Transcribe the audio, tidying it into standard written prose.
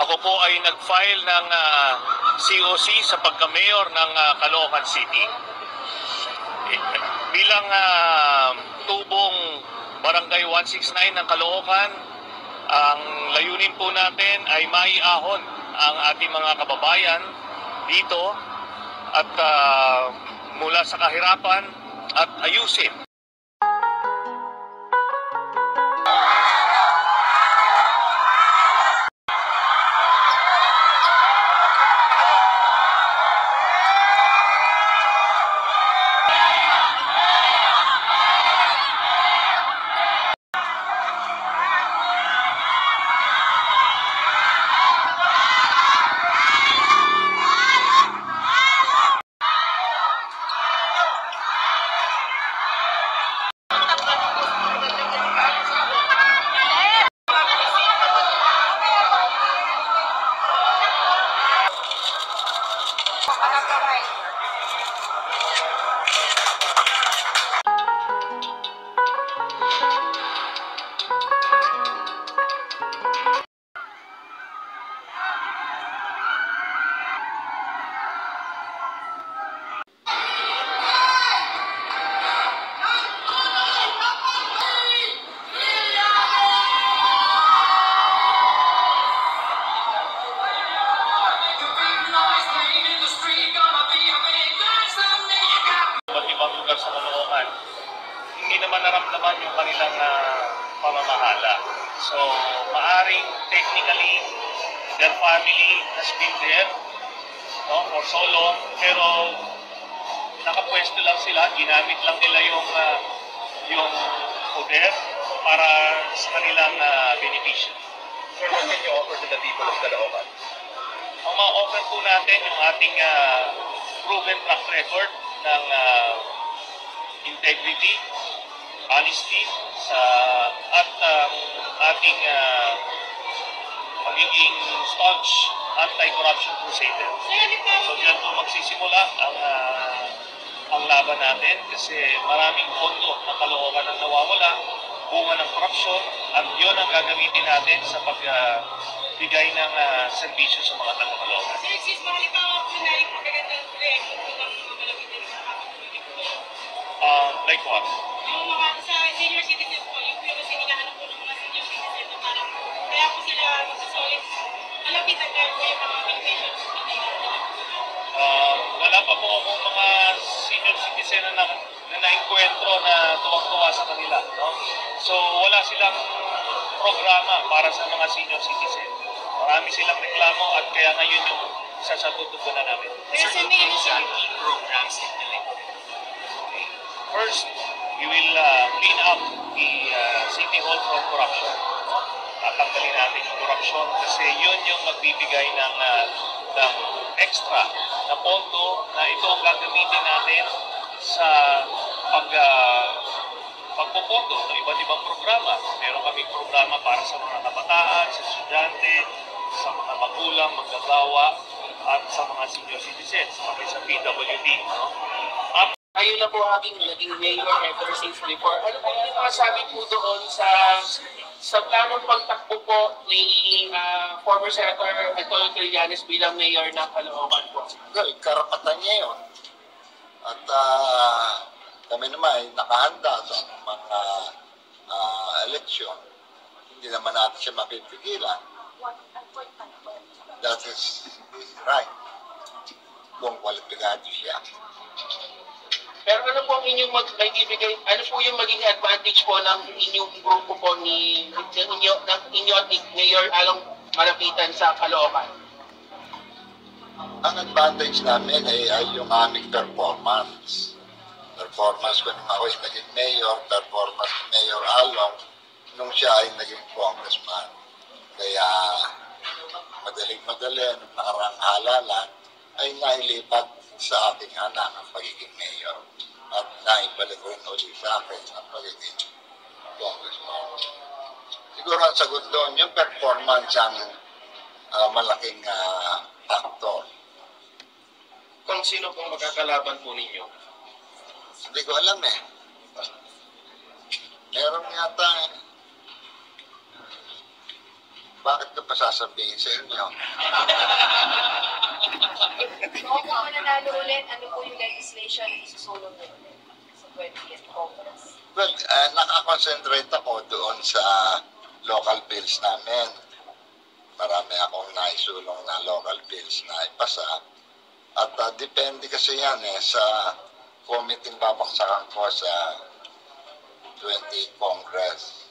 Ako po ay nag-file ng COC sa pagka-mayor ng Caloocan City. Bilang tubong Barangay 169 ng Caloocan, ang layunin po natin ay maiahon ang ating mga kababayan dito at mula sa kahirapan at ayusin. Sa Caloocan, hindi naman naramdaman yung kanilang pamamahala. So, maaring technically, their family has been there for so long, pero nakapwesto lang sila, ginamit lang nila yung poder para sa kanilang benepisyo. Sir, what can you offer to the people of Caloocan? Ang ma-offer po natin yung ating proven track record ng integrity, honesty, at ating magiging staunch anti-corruption crusader. So dyan po magsisimula ang laban natin kasi maraming pondo ng Caloocan ang nawawala, bunga ng korupsyon, at yun ang gagamitin natin sa pagbigay ng serbisyo sa mga taga-Caloocan. Sir, sis, halimbawa po na yung magagandang proyekto po ng mga malapitin sa kapatid po. Like what? Yung mga sa senior citizen po, yung kasi hinahanap po ng mga senior citizen na parang kaya po sila magsasolid. Malapitan dahil po yung mga beneficiaries po nila. Wala pa po akong mga senior citizen na naengkwentro na tuwang-tuwa sa kanila. No? So wala silang programa para sa mga senior citizen. Marami silang reklamo at kaya ngayon yung isa sa tutugunan namin. Pero sa may initial programs implemented. First, we will clean up the City Hall from corruption. Tatanggalin natin yung corruption kasi yun yung magbibigay ng extra na pondo na ito ang gagamitin natin sa pagpopondo ng iba't ibang programa. Meron kaming programa para sa mga kabataan, sa estudyante, sa mga magulang, maggagawa, at sa mga senior citizens, sa PWD. No? Ayun na po aking naging mayor ever since before. Ano po yung masasabi po doon sa planong pagtakbo po ni former Senator Antonio Trillanes bilang mayor ng Caloocan po? Well, karapatan niya yun. At kami naman ay nakahanda sa mga eleksyon. Hindi naman natin siya mapipigilan. That is right. Kung kwalipikado siya. Pero ano po ang inyong magbibigay, ano po yung maging advantage po ng inyong grupo po ng inyo at ni Mayor Along Malapitan sa Caloocan? Ang advantage namin ay yung aming performance. Performance ko nung ako ay naging mayor, performance ni Mayor Along nung siya ay naging congressman. Kaya madaling-madali nung nakarang halalan ay nailipat sa ating anak ang pagiging mayor at naibalik rin ulit sa akin ang pagiging congressman. Siguro ang sagot doon, yung performance ang malaking factor. Kung sino pong magkakalaban po ninyo? Hindi ko alam eh. Meron yata bakit ko pa sasabihin sa inyo? Kung ako nanalo ulit, ano po yung legislation isusulong niyo ulit sa 20th Congress? Well, nakakonsentrate ako doon sa local bills namin. Marami akong naisulong na local bills na ipasa. At depende kasi yan sa committee babaksakan ko sa 20th Congress.